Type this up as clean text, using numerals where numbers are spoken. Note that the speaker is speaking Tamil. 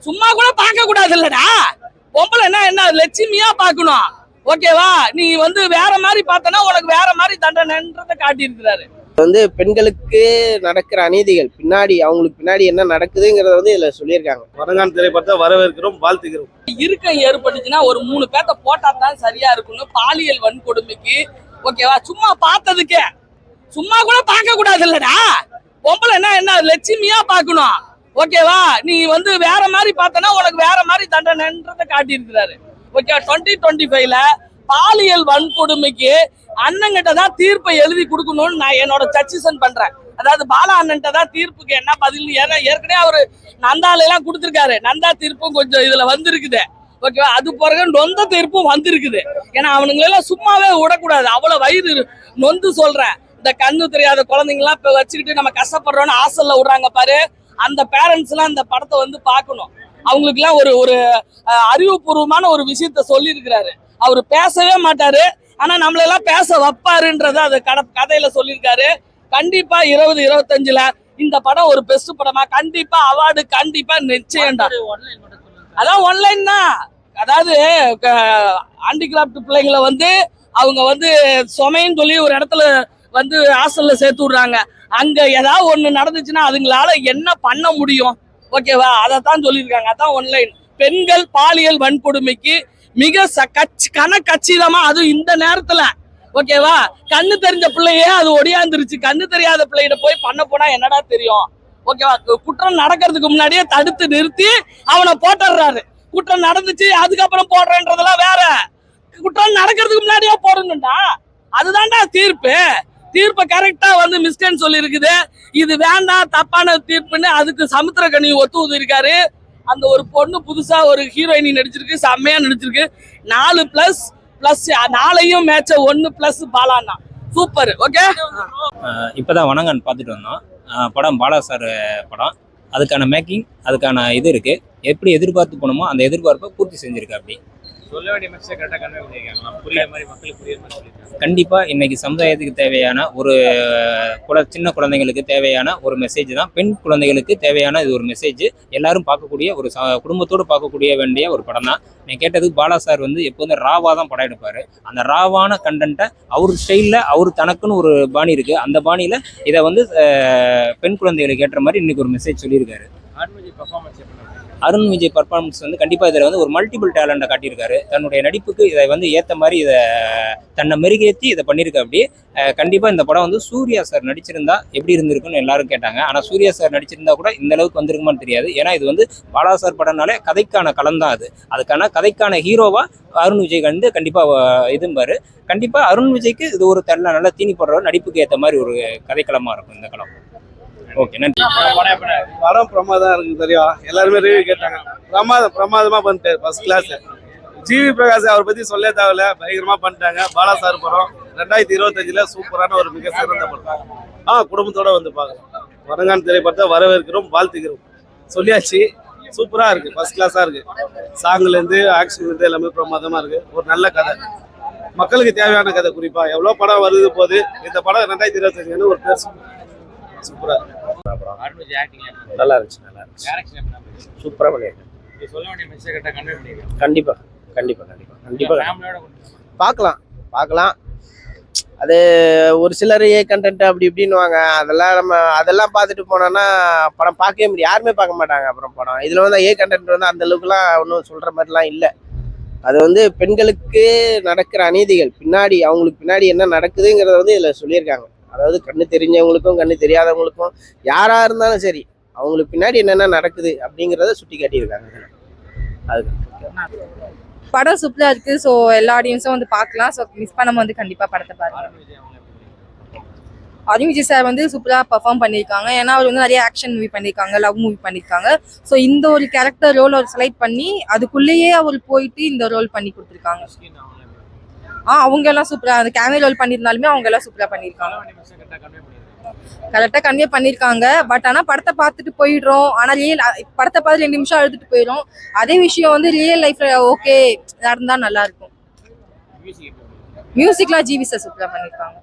சும்மா கூட பார்க்க கூடாது இல்லடா. பொம்பளைன்னா என்ன லட்சுமியா பார்க்கணும். ஓகேவா? நீ வந்து வேற மாதிரி பார்த்தனா உனக்கு வேற மாதிரி தண்டனைன்றத காட்டி இருக்கிறாரு. பெண்களுக்கு நடக்கிற அநீதிகள் பின்னாடி அவங்களுக்கு பின்னாடி என்ன நடக்குதுங்கிறத இதுல சொல்லியிருக்காங்க. வருங்கால திரைப்படத்தை வரவேற்கிறோம், வாழ்த்துக்கிறோம். இருக்கம் ஏற்பட்டுச்சுன்னா ஒரு 3 பேத்த போட்டா தான் சரியா இருக்கும்னு பாலியல் வன்கொடுமைக்கு ஓகேவா சும்மா பார்த்ததுக்கே சும்மா கூட பார்க்க கூடாது இல்லடா. பொம்பளைன்னா என்ன லட்சுமியா பார்க்கணும். ஓகேவா? நீ வந்து வேற மாதிரி பார்த்தனா உனக்கு வேற மாதிரி தண்டனைன்றத காட்டி இருக்கிறாரு. ஓகே, 2025ல பாலியல் வன்கொடுமைக்கு அண்ணங்கிட்ட தான் தீர்ப்பை எழுதி கொடுக்கணும்னு நான் என்னோட சஜஷன் பண்றேன். அதாவது பாலா அண்ணன்ட்ட தான் தீர்ப்புக்கு என்ன பதில். ஏன்னா ஏற்கனவே அவரு நந்தால எல்லாம் கொடுத்துருக்காரு. நந்தா தீர்ப்பும் கொஞ்சம் இதுல வந்திருக்குது. ஓகேவா? அது பிறகு நொந்த தீர்ப்பும் வந்திருக்குது. ஏன்னா அவனுங்களெல்லாம் சும்மாவே விடக்கூடாது. அவ்வளவு வயிறு நொந்து சொல்றேன். இந்த கண்ணு தெரியாத குழந்தைங்கலாம் இப்ப வச்சுக்கிட்டு நம்ம கஷ்டப்படுறோம்னு ஹாஸ்டல்ல விடுறாங்க பாரு. அந்த பேரண்ட்ஸ் எல்லாம் இந்த படத்தை வந்து பார்க்கணும். அவங்களுக்கு எல்லாம் ஒரு அறிவுபூர்வமான ஒரு விஷயத்த சொல்லி இருக்கிறாரு. அவரு பேசவே மாட்டாரு, ஆனா நம்மளெல்லாம் பேச வைப்பாருன்றத அது கதையில சொல்லியிருக்காரு. கண்டிப்பா 2025ல இந்த படம் ஒரு பெஸ்ட் படமா கண்டிப்பா அவார்டு கண்டிப்பா நிச்சயம்டா. அதான் ஒன்லைன் தான். அதாவது ஹேண்டிகிராஃப்ட் பிள்ளைங்களை வந்து அவங்க வந்து சுமைன்னு சொல்லி ஒரு இடத்துல வந்து ஹாஸ்டல்ல சேர்த்து விடுறாங்க. அங்க ஏதாவது ஒண்ணு நடந்துச்சுன்னா அதுங்களால என்ன பண்ண முடியும்? ஓகேவா? அதைத்தான் சொல்லியிருக்காங்க. அதான் ஒன்லைன். பெண்கள் பாலியல் வன்கொடுமைக்கு மிக கச்சிதமா அதுவும் இந்த நேரத்துல ஓகேவா கண்ணு தெரிஞ்ச பிள்ளையே அது ஒடியாந்துருச்சு. கண்ணு தெரியாத பிள்ளைகிட்ட போய் பண்ண போனா என்னடா தெரியும்? ஓகேவா? குற்றம் நடக்கிறதுக்கு முன்னாடியே தடுத்து நிறுத்தி அவனை போட்டுறாரு. குற்றம் நடந்துச்சு அதுக்கப்புறம் போடுறேன்றதெல்லாம் வேற. குற்றம் நடக்கிறதுக்கு முன்னாடியே போடணும்டா. அதுதான்டா தீர்ப்பை கரெக்டா வந்து மிஸ்டேன்னு சொல்லி இருக்குது. இது வேண்டாம் தப்பான தீர்ப்புன்னு அதுக்கு சமுத்திரக்கனி ஒத்து இருக்காரு. அந்த ஒரு பொண்ணு புதுசா ஒரு ஹீரோயினி நடிச்சிருக்கு, செம்மையா நடிச்சிருக்கு. 4++ 4ஐயும் மேட்ச 1+ பாலான்னா சூப்பர். ஓகே, இப்பதான் வணங்கன் பார்த்துட்டு வந்தோம். படம் பாலா சார் படம். அதுக்கான மேக்கிங் அதுக்கான இது இருக்கு. எப்படி எதிர்பார்த்து போனோமோ அந்த எதிர்பார்ப்பை பூர்த்தி செஞ்சிருக்கு. அப்படி சொல்ல வேண்டிய மெசேஜ் கரெக்டாக கன்வே பண்ணிருக்காங்க. புரியுற மாதிரி மக்களுக்கு புரியுற மாதிரி சொல்லியிருக்காங்க. கண்டிப்பா இன்னைக்கு சமுதாயத்துக்கு தேவையான ஒரு சின்ன குழந்தைங்களுக்கு தேவையான ஒரு மெசேஜ் தான். பெண் குழந்தைகளுக்கு தேவையான இது ஒரு மெசேஜ். எல்லாரும் பார்க்கக்கூடிய ஒரு குடும்பத்தோடு பார்க்கக்கூடிய வேண்டிய ஒரு படம் தான். நான் கேட்டதுக்கு பாலா சார் வந்து எப்போதும் ராவா தான் படம் எடுப்பாரு. அந்த ராவான கண்டென்ட்டை அவர் ஸ்டைலில் அவர் தனக்குன்னு ஒரு பாணி இருக்கு. அந்த பாணியில இதை வந்து பெண் குழந்தைகளுக்கு ஏற்ற மாதிரி இன்னைக்கு ஒரு மெசேஜ் சொல்லியிருக்காரு. அருண் விஜய் பர்ஃபார்மன்ஸ் வந்து கண்டிப்பாக இதில் வந்து ஒரு மல்டிபிள் டேலண்ட்டை காட்டியிருக்காரு. தன்னுடைய நடிப்புக்கு இதை வந்து ஏற்ற மாதிரி இதை தன்னை மெருகேற்றி இதை பண்ணியிருக்க. அப்படி கண்டிப்பாக இந்த படம் வந்து சூர்யா சார் நடிச்சிருந்தா எப்படி இருந்திருக்குன்னு எல்லாரும் கேட்டாங்க. ஆனால் சூர்யா சார் நடிச்சிருந்தா கூட இந்த அளவுக்கு வந்திருக்குமான்னு தெரியாது. ஏன்னா இது வந்து பாலா சார் படம்னாலே கதைக்கான களம் தான். அதுக்கான கதைக்கான ஹீரோவா அருண் விஜய் வந்து கண்டிப்பாக இதும்பாரு. கண்டிப்பாக அருண் விஜய்க்கு இது ஒரு நல்ல தீனி போடுற நடிப்புக்கு ஏற்ற மாதிரி ஒரு கதைக்களமாக இருக்கும் இந்த களம். ஓகே, நன்றி. படம் பிரமாதம் இருக்கு, தெரியும். எல்லாருமே ரிவ்யூ கேட்டாங்க. பிரமாதமா பண்ணிட்டாரு, ஃபர்ஸ்ட் கிளாஸ். ஜிவி பிரகாஷ் அவரை பத்தி சொல்ல தேவையில்ல, பயங்கரமா பண்ணிட்டாங்க. பாலா சார் படம் 2025ல சூப்பரான ஒரு மிக சிறந்த படம். குடும்பத்தோட வந்து பார்க்கலாம். வருங்கால திரைப்படத்தை வரவேற்கிறோம், வாழ்த்துக்கிறோம். சொல்லியாச்சு. சூப்பரா இருக்கு, ஃபர்ஸ்ட் கிளாஸா இருக்கு. சாங்ல இருந்து ஆக்ஷன்ல இருந்து எல்லாமே பிரமாதமா இருக்கு. ஒரு நல்ல கதை, மக்களுக்கு தேவையான கதை. குறிப்பா எவ்வளவு படம் வருது போது இந்த படம் 2025 ஒரு பேர் சூப்பரா நல்லா இருந்துச்சு. சூப்பரா பண்ணிருக்கேன். கண்டிப்பா பார்க்கலாம். அது ஒரு சிலர் கண்டென்ட் அப்படி இப்படின்னுவாங்க. அதெல்லாம் பார்த்துட்டு போனோம்னா படம் பார்க்கவே முடியும். யாருமே பார்க்க மாட்டாங்க. அப்புறம் படம் இதுல வந்து கண்டென்ட் வந்து அந்த அளவுக்குலாம் ஒன்றும் சொல்ற மாதிரிலாம் இல்லை. அது வந்து பெண்களுக்கு நடக்கிற அநீதிகள் பின்னாடி அவங்களுக்கு பின்னாடி என்ன நடக்குதுங்கிறத வந்து இதுல சொல்லியிருக்காங்க. அதாவது கண்ணு தெரிஞ்சவங்களுக்கும் கண்ணு தெரியாதவங்களுக்கும் யாரா இருந்தாலும் சரி அவங்களுக்கு பின்னாடி என்னென்ன நடக்குது அப்படிங்கிறத சுட்டி காட்டியிருக்காங்க. அது படம் சூப்பரா இருக்கு. ஸோ எல்லா ஆடியன்ஸும் வந்து பார்க்கலாம். ஸோ மிஸ் பண்ணாம வந்து கண்டிப்பா படத்தை பாருங்க. அருண் விஜய் சார் வந்து சூப்பரா பர்ஃபார்ம் பண்ணியிருக்காங்க. ஏன்னா அவர் வந்து நிறைய ஆக்ஷன் மூவி பண்ணியிருக்காங்க, லவ் மூவி பண்ணியிருக்காங்க. ஸோ இந்த ஒரு கேரக்டர் ரோல் அவர் செலக்ட் பண்ணி அதுக்குள்ளேயே அவர் போயிட்டு இந்த ரோல் பண்ணி கொடுத்துருக்காங்க. அவங்க எல்லாம் சூப்பரா அந்த கேமரா ரோல் பண்ணியிருந்தாலுமே அவங்க எல்லாம் சூப்பரா பண்ணியிருக்காங்க. கரெக்டா கன்வே பண்ணியிருக்காங்க. பட் ஆனா படத்தை பார்த்துட்டு போயிடுறோம். ஆனா படத்தை பார்த்து 2 நிமிஷம் அழுதுட்டு போயிடும். அதே விஷயம் வந்து ரியல் லைஃப்ல ஓகே நடந்தா நல்லா இருக்கும். மியூசிக்லாம் ஜிவி சார் சூப்பரா பண்ணியிருக்காங்க.